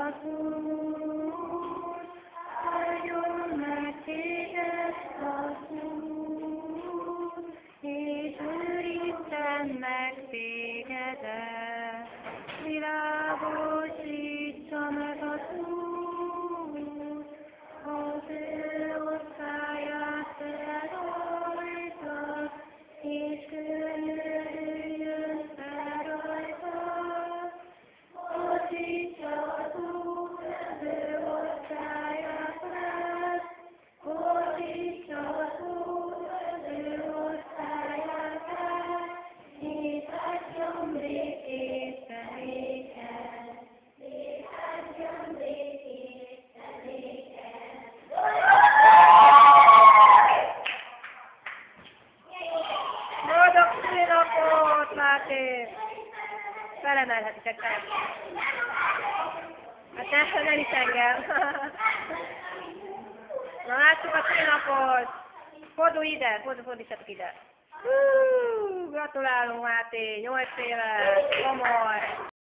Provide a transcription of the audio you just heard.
az Úr, áldjon meg téged az Úr, és őrizzen meg tégedet. Világosítsa meg az Úr, az ő orszáját fel rajtad, és könyörüljön fel rajtad. Bocítsa az Úr az ő orszáját fel, bocítsa az Úr az ő orszáját fel, és adjon békét te néked, és adjon békét te néked. Boldog szülinapot, Máté! Felemelhetitek el. Hát nem is engem. Na lássuk a szülinapot! Fordulj ide, fordítsatok ide. Gratulálunk, Máté, 8 éves, komoly!